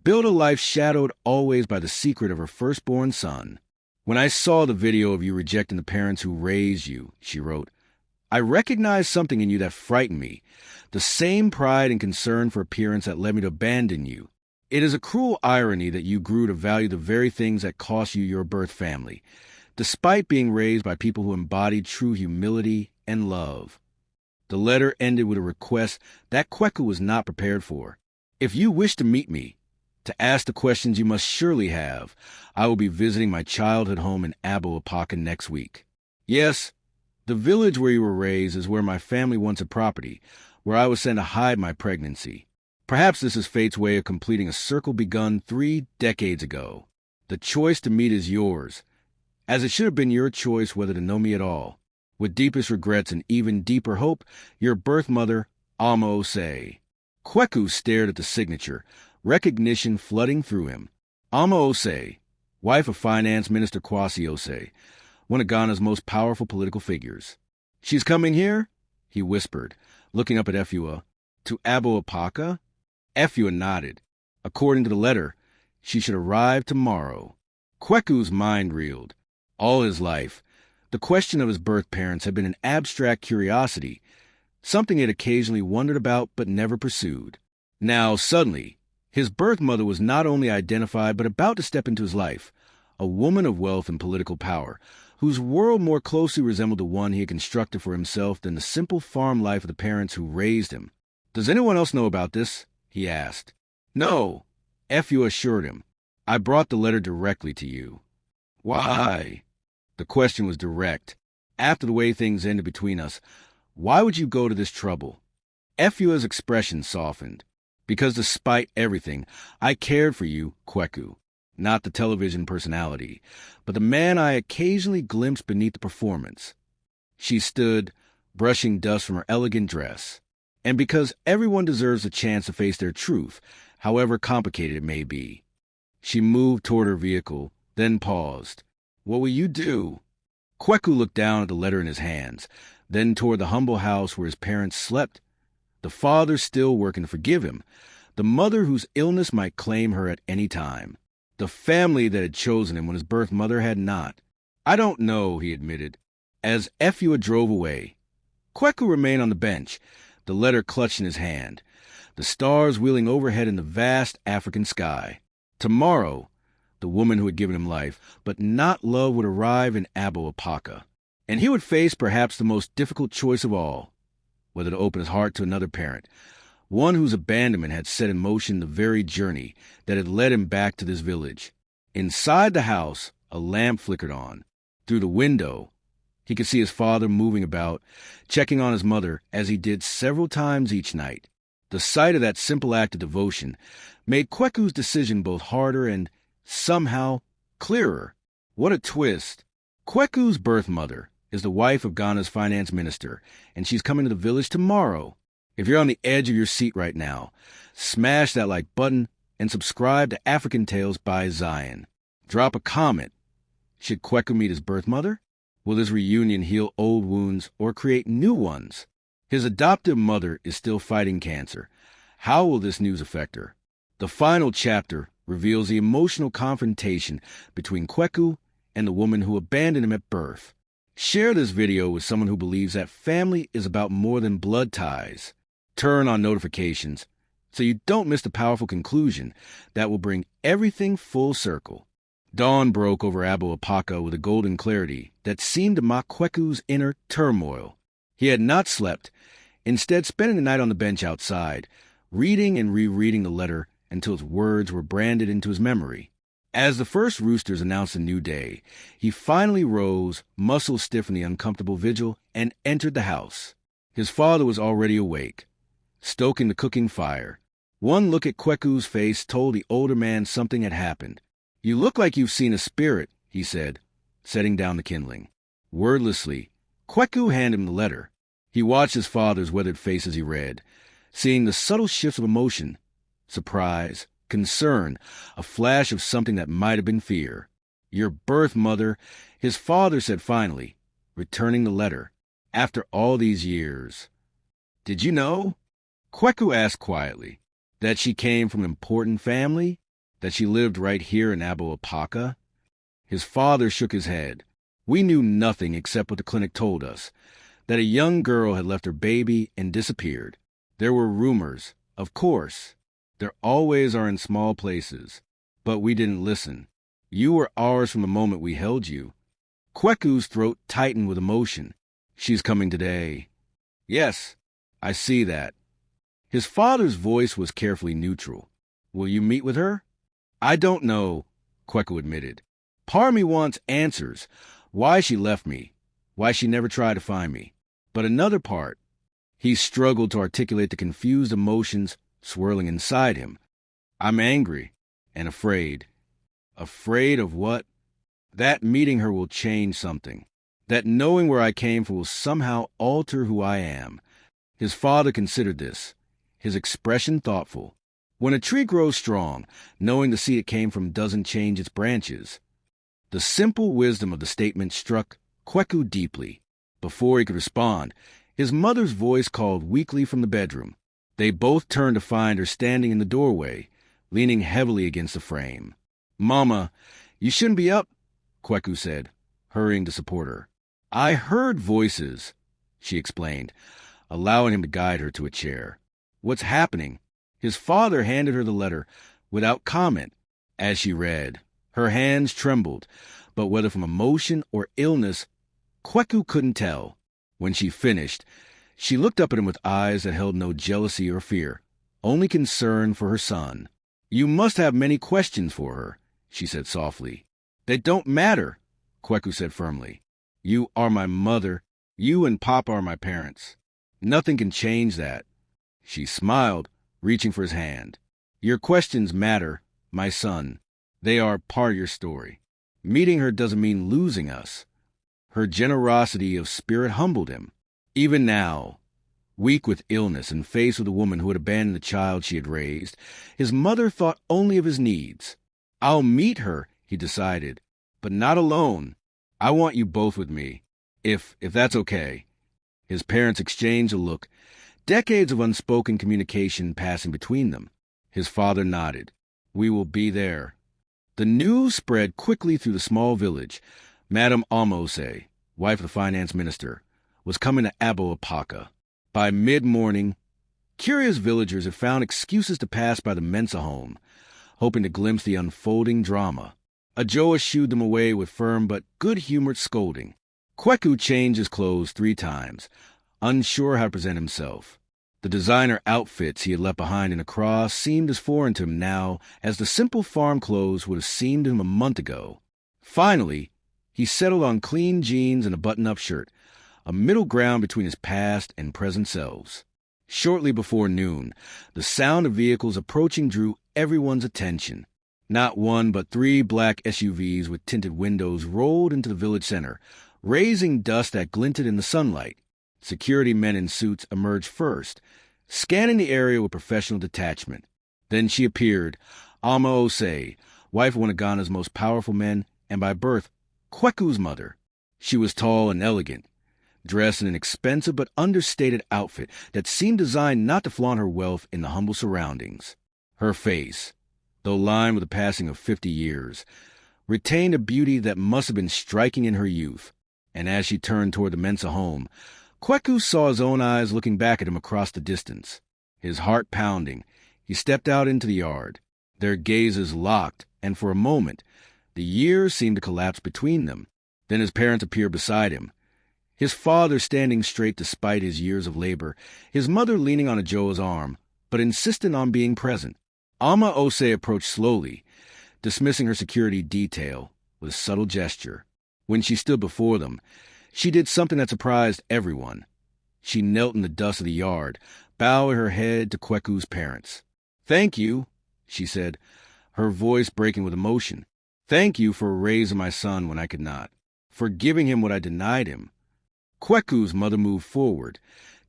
built a life shadowed always by the secret of her firstborn son. "When I saw the video of you rejecting the parents who raised you," she wrote, "I recognized something in you that frightened me, the same pride and concern for appearance that led me to abandon you. It is a cruel irony that you grew to value the very things that cost you your birth family, despite being raised by people who embodied true humility and love." The letter ended with a request that Kweku was not prepared for. "If you wish to meet me, to ask the questions you must surely have, I will be visiting my childhood home in Abo-Apaka next week. Yes, the village where you were raised is where my family once had property, where I was sent to hide my pregnancy. Perhaps this is fate's way of completing a circle begun 3 decades ago. The choice to meet is yours, as it should have been your choice whether to know me at all. With deepest regrets and even deeper hope, your birth mother, Alma Osei." Kweku stared at the signature, recognition flooding through him. Alma Osei, wife of Finance Minister Kwasi Osei, one of Ghana's most powerful political figures. "She's coming here?" he whispered, looking up at Efua. "To Abo-Apaka?" Efua nodded. According to the letter, she should arrive tomorrow. Kweku's mind reeled. All his life, the question of his birth parents had been an abstract curiosity, something he had occasionally wondered about but never pursued. Now, suddenly, his birth mother was not only identified but about to step into his life, a woman of wealth and political power, whose world more closely resembled the one he had constructed for himself than the simple farm life of the parents who raised him. "Does anyone else know about this?" he asked. "No," Efua assured him. "I brought the letter directly to you." "Why?" The question was direct. After the way things ended between us, why would you go to this trouble? Efua's expression softened. Because despite everything, I cared for you, Kweku. Not the television personality, but the man I occasionally glimpsed beneath the performance. She stood, brushing dust from her elegant dress. And because everyone deserves a chance to face their truth, however complicated it may be. She moved toward her vehicle, then paused. What will you do? Kweku looked down at the letter in his hands, then toward the humble house where his parents slept. The father still working to forgive him, the mother whose illness might claim her at any time, the family that had chosen him when his birth mother had not. I don't know, he admitted, as Efua drove away. Kweku remained on the bench, the letter clutched in his hand, the stars wheeling overhead in the vast African sky. Tomorrow, the woman who had given him life, but not love, would arrive in Abo Apaka, and he would face perhaps the most difficult choice of all, whether to open his heart to another parent, one whose abandonment had set in motion the very journey that had led him back to this village. Inside the house, a lamp flickered on. Through the window, he could see his father moving about, checking on his mother as he did several times each night. The sight of that simple act of devotion made Kweku's decision both harder and, somehow, clearer. What a twist. Kweku's birth mother is the wife of Ghana's finance minister, and she's coming to the village tomorrow. If you're on the edge of your seat right now, smash that like button and subscribe to Africantales by Zion. Drop a comment. Should Kweku meet his birth mother? Will this reunion heal old wounds or create new ones? His adoptive mother is still fighting cancer. How will this news affect her? The final chapter reveals the emotional confrontation between Kweku and the woman who abandoned him at birth. Share this video with someone who believes that family is about more than blood ties. Turn on notifications so you don't miss the powerful conclusion that will bring everything full circle. Dawn broke over Abo Apaka with a golden clarity that seemed to mock Kweku's inner turmoil. He had not slept, instead spending the night on the bench outside, reading and rereading the letter until its words were branded into his memory. As the first roosters announced a new day, he finally rose, muscles stiff in the uncomfortable vigil, and entered the house. His father was already awake, stoking the cooking fire. One look at Kweku's face told the older man something had happened. "You look like you've seen a spirit," he said, setting down the kindling. Wordlessly, Kweku handed him the letter. He watched his father's weathered face as he read, seeing the subtle shifts of emotion, surprise, concern, a flash of something that might have been fear. "Your birth mother," his father said finally, returning the letter. "After all these years. Did you know?" Kweku asked quietly. "That she came from an important family? That she lived right here in Abo Apaka?" His father shook his head. "We knew nothing except what the clinic told us, that a young girl had left her baby and disappeared. There were rumors, of course. There always are in small places. But we didn't listen. You were ours from the moment we held you." Kweku's throat tightened with emotion. "She's coming today." "Yes, I see that." His father's voice was carefully neutral. "Will you meet with her?" "I don't know," Kweku admitted. "Part of me wants answers. Why she left me. Why she never tried to find me. But another part." He struggled to articulate the confused emotions swirling inside him. "I'm angry and afraid." "Afraid of what?" "That meeting her will change something. That knowing where I came from will somehow alter who I am." His father considered this, his expression thoughtful. When a tree grows strong, knowing the seed it came from doesn't change its branches. The simple wisdom of the statement struck Kweku deeply. Before he could respond, his mother's voice called weakly from the bedroom. They both turned to find her standing in the doorway, leaning heavily against the frame. "Mama, you shouldn't be up," Kweku said, hurrying to support her. "I heard voices," she explained, allowing him to guide her to a chair. "What's happening?" His father handed her the letter without comment. As she read, her hands trembled, but whether from emotion or illness, Kweku couldn't tell. When she finished, she looked up at him with eyes that held no jealousy or fear, only concern for her son. "You must have many questions for her," she said softly. "They don't matter," Kweku said firmly. You are my mother. You and Papa are my parents. Nothing can change that. She smiled, reaching for his hand. Your questions matter, my son. They are part of your story. Meeting her doesn't mean losing us. Her generosity of spirit humbled him. Even now, weak with illness and faced with a woman who had abandoned the child she had raised, his mother thought only of his needs. I'll meet her, he decided, but not alone. I want you both with me, if that's okay. His parents exchanged a look, decades of unspoken communication passing between them. His father nodded. We will be there. The news spread quickly through the small village. Madame Almose, wife of the finance minister, was coming to Abo-Apaka. By mid-morning, curious villagers had found excuses to pass by the Mensah home, hoping to glimpse the unfolding drama. Ajoa shooed them away with firm but good-humored scolding. Kweku changed his clothes 3 times, unsure how to present himself. The designer outfits he had left behind in Accra seemed as foreign to him now as the simple farm clothes would have seemed to him a month ago. Finally, he settled on clean jeans and a button-up shirt, a middle ground between his past and present selves. Shortly before noon, the sound of vehicles approaching drew everyone's attention. Not one but 3 black SUVs with tinted windows rolled into the village center, raising dust that glinted in the sunlight. Security men in suits emerged first, scanning the area with professional detachment. Then she appeared, Alma Osei, wife of one of Ghana's most powerful men, and by birth, Kweku's mother. She was tall and elegant, dressed in an expensive but understated outfit that seemed designed not to flaunt her wealth in the humble surroundings. Her face, though lined with the passing of 50 years, retained a beauty that must have been striking in her youth, and as she turned toward the Mensah home, Kweku saw his own eyes looking back at him across the distance. His heart pounding, he stepped out into the yard. Their gazes locked, and for a moment, the years seemed to collapse between them. Then his parents appeared beside him, his father standing straight despite his years of labor, his mother leaning on Ajoa's arm, but insistent on being present. Alma Osei approached slowly, dismissing her security detail with a subtle gesture. When she stood before them, she did something that surprised everyone. She knelt in the dust of the yard, bowing her head to Kweku's parents. "Thank you," she said, her voice breaking with emotion. "Thank you for raising my son when I could not, for giving him what I denied him." Kweku's mother moved forward,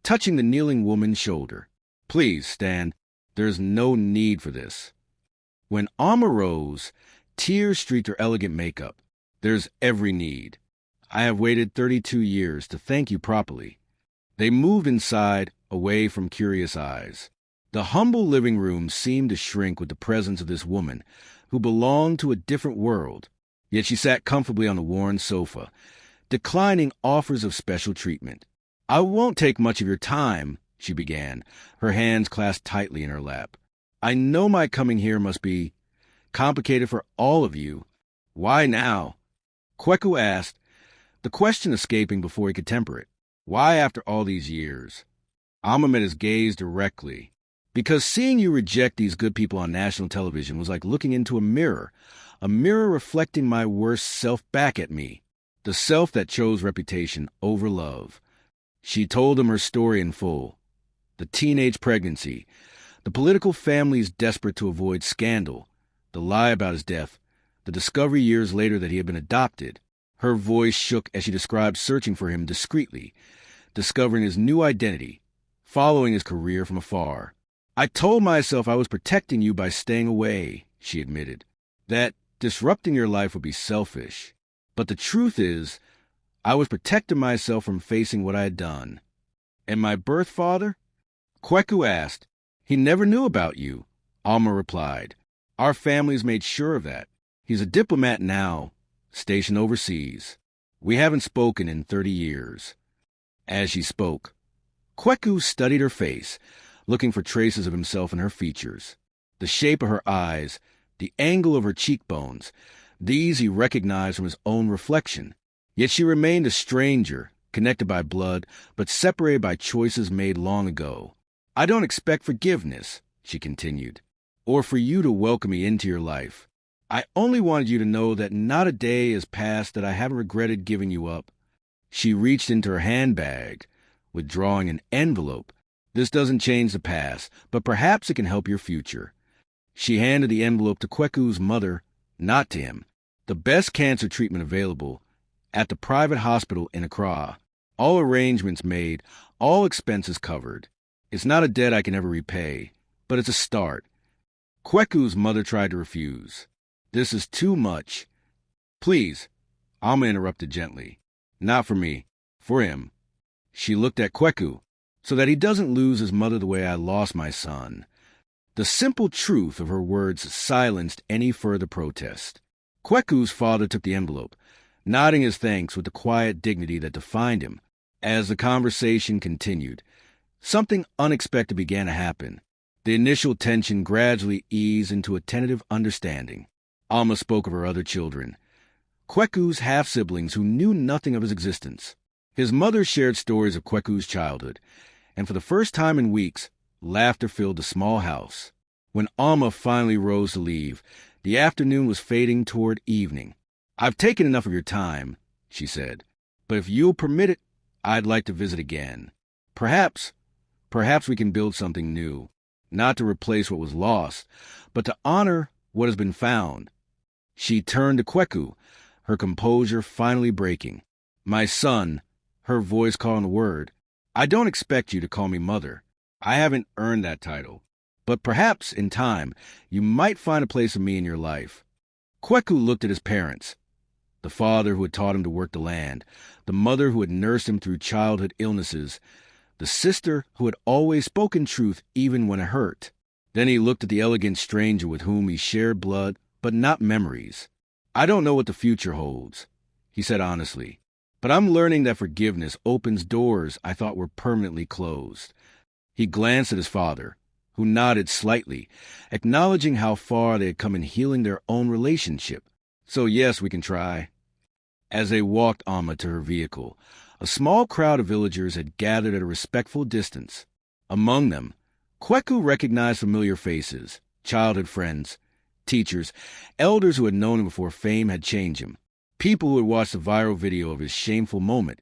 touching the kneeling woman's shoulder. "Please stand. There's no need for this." When Alma rose, tears streaked her elegant makeup. "There's every need. I have waited 32 years to thank you properly." They moved inside, away from curious eyes. The humble living room seemed to shrink with the presence of this woman, who belonged to a different world. Yet she sat comfortably on the worn sofa, declining offers of special treatment. "I won't take much of your time," she began, her hands clasped tightly in her lap. "I know my coming here must be complicated for all of you." "Why now?" Kweku asked, the question escaping before he could temper it. "Why after all these years?" Alma met his gaze directly. "Because seeing you reject these good people on national television was like looking into a mirror reflecting my worst self back at me, the self that chose reputation over love." She told him her story in full. The teenage pregnancy, the political families desperate to avoid scandal, the lie about his death, the discovery years later that he had been adopted. Her voice shook as she described searching for him discreetly, discovering his new identity, following his career from afar. "I told myself I was protecting you by staying away," she admitted, "that disrupting your life would be selfish. But the truth is, I was protecting myself from facing what I had done." "And my birth father?" Kweku asked. "He never knew about you," Alma replied. "Our families made sure of that. He's a diplomat now, stationed overseas. We haven't spoken in 30 years. As she spoke, Kweku studied her face, looking for traces of himself in her features. The shape of her eyes, the angle of her cheekbones, these he recognized from his own reflection. Yet she remained a stranger, connected by blood, but separated by choices made long ago. "I don't expect forgiveness," she continued, "or for you to welcome me into your life. I only wanted you to know that not a day has passed that I haven't regretted giving you up. She reached into her handbag, withdrawing an envelope. This doesn't change the past, but perhaps it can help your future. She handed the envelope to Kweku's mother, not to him. The best cancer treatment available at the private hospital in Accra. All arrangements made, all expenses covered. It's not a debt I can ever repay, but it's a start. Kweku's mother tried to refuse. This is too much. Please, Alma interrupted gently. Not for me, for him. She looked at Kweku, so that he doesn't lose his mother the way I lost my son. The simple truth of her words silenced any further protest. Kweku's father took the envelope, nodding his thanks with the quiet dignity that defined him. As the conversation continued, something unexpected began to happen. The initial tension gradually eased into a tentative understanding. Alma spoke of her other children, Kweku's half-siblings who knew nothing of his existence. His mother shared stories of Kweku's childhood, and for the first time in weeks, laughter filled the small house. When Alma finally rose to leave, the afternoon was fading toward evening. I've taken enough of your time, she said, but if you'll permit it, I'd like to visit again. Perhaps we can build something new, not to replace what was lost, but to honor what has been found. She turned to Kweku, her composure finally breaking. My son, her voice calling the word, I don't expect you to call me mother. I haven't earned that title. But perhaps, in time, you might find a place for me in your life. Kweku looked at his parents, the father who had taught him to work the land, the mother who had nursed him through childhood illnesses, the sister who had always spoken truth even when it hurt. Then he looked at the elegant stranger with whom he shared blood, but not memories. I don't know what the future holds, he said honestly, but I'm learning that forgiveness opens doors I thought were permanently closed. He glanced at his father, who nodded slightly, acknowledging how far they had come in healing their own relationship. So yes, we can try. As they walked Alma to her vehicle, a small crowd of villagers had gathered at a respectful distance. Among them, Kweku recognized familiar faces, childhood friends, teachers, elders who had known him before fame had changed him, people who had watched the viral video of his shameful moment,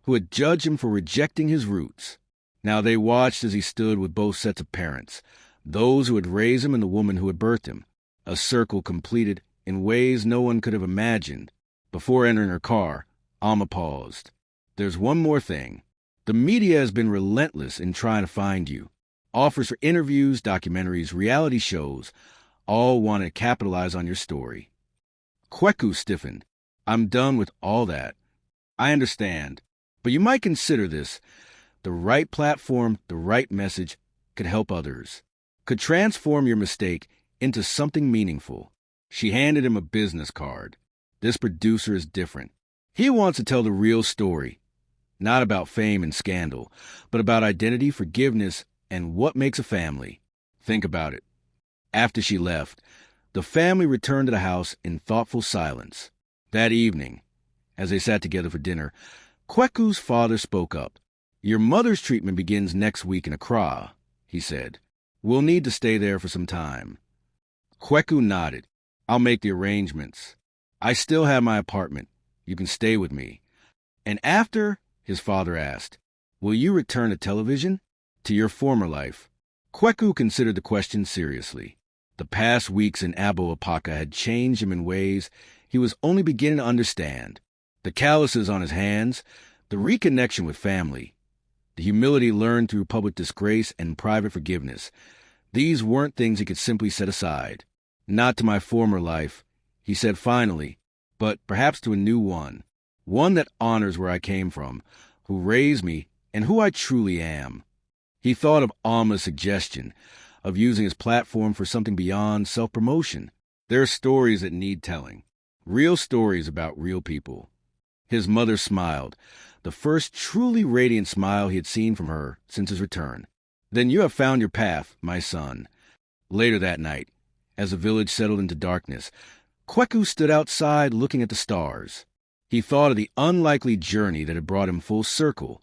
who had judged him for rejecting his roots. Now they watched as he stood with both sets of parents, those who had raised him and the woman who had birthed him, a circle completed in ways no one could have imagined. Before entering her car, Alma paused. There's one more thing. The media has been relentless in trying to find you. Offers for interviews, documentaries, reality shows, all want to capitalize on your story. Kweku stiffened. I'm done with all that. I understand, but you might consider this. The right platform, the right message, could help others, could transform your mistake into something meaningful. She handed him a business card. This producer is different. He wants to tell the real story, not about fame and scandal, but about identity, forgiveness, and what makes a family. Think about it. After she left, the family returned to the house in thoughtful silence. That evening, as they sat together for dinner, Kweku's father spoke up. Your mother's treatment begins next week in Accra, he said. We'll need to stay there for some time. Kweku nodded. I'll make the arrangements. I still have my apartment. You can stay with me. And after, his father asked, will you return to television? To your former life? Kweku considered the question seriously. The past weeks in Abo Apaka had changed him in ways he was only beginning to understand. The calluses on his hands, the reconnection with family, the humility learned through public disgrace and private forgiveness. These weren't things he could simply set aside. Not to my former life, he said finally, but perhaps to a new one. One that honors where I came from, who raised me, and who I truly am. He thought of Alma's suggestion of using his platform for something beyond self-promotion. There are stories that need telling. Real stories about real people. His mother smiled, the first truly radiant smile he had seen from her since his return. Then you have found your path, my son. Later that night, as the village settled into darkness, Kweku stood outside looking at the stars. He thought of the unlikely journey that had brought him full circle,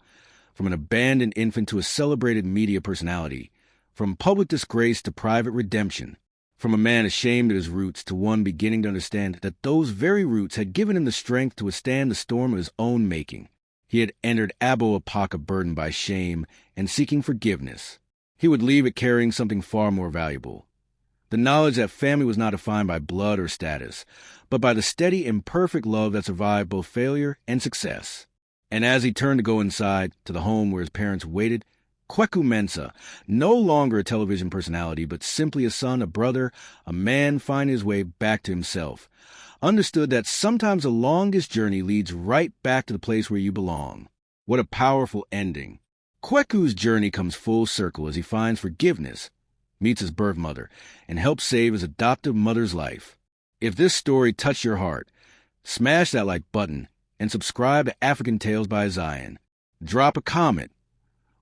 from an abandoned infant to a celebrated media personality, from public disgrace to private redemption, From a man ashamed of his roots to one beginning to understand that those very roots had given him the strength to withstand the storm of his own making. He had entered Abo Apaka burdened by shame and seeking forgiveness. He would leave it carrying something far more valuable. The knowledge that family was not defined by blood or status, but by the steady, imperfect love that survived both failure and success. And as he turned to go inside, to the home where his parents waited, Kweku Mensah, no longer a television personality, but simply a son, a brother, a man finding his way back to himself, understood that sometimes the longest journey leads right back to the place where you belong. What a powerful ending. Kweku's journey comes full circle as he finds forgiveness, meets his birth mother, and helps save his adoptive mother's life. If this story touched your heart, smash that like button and subscribe to Africantales by Zion. Drop a comment.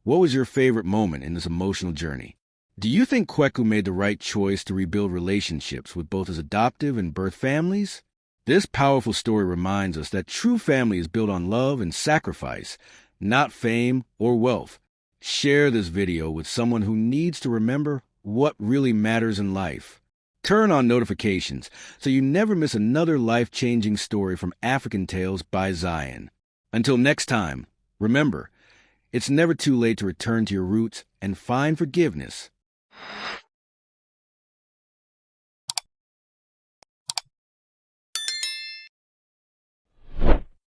What was your favorite moment in this emotional journey? Do you think Kweku made the right choice to rebuild relationships with both his adoptive and birth families? This powerful story reminds us that true family is built on love and sacrifice, not fame or wealth. Share this video with someone who needs to remember what really matters in life. Turn on notifications so you never miss another life-changing story from Africantales by Zion. Until next time, remember, it's never too late to return to your roots and find forgiveness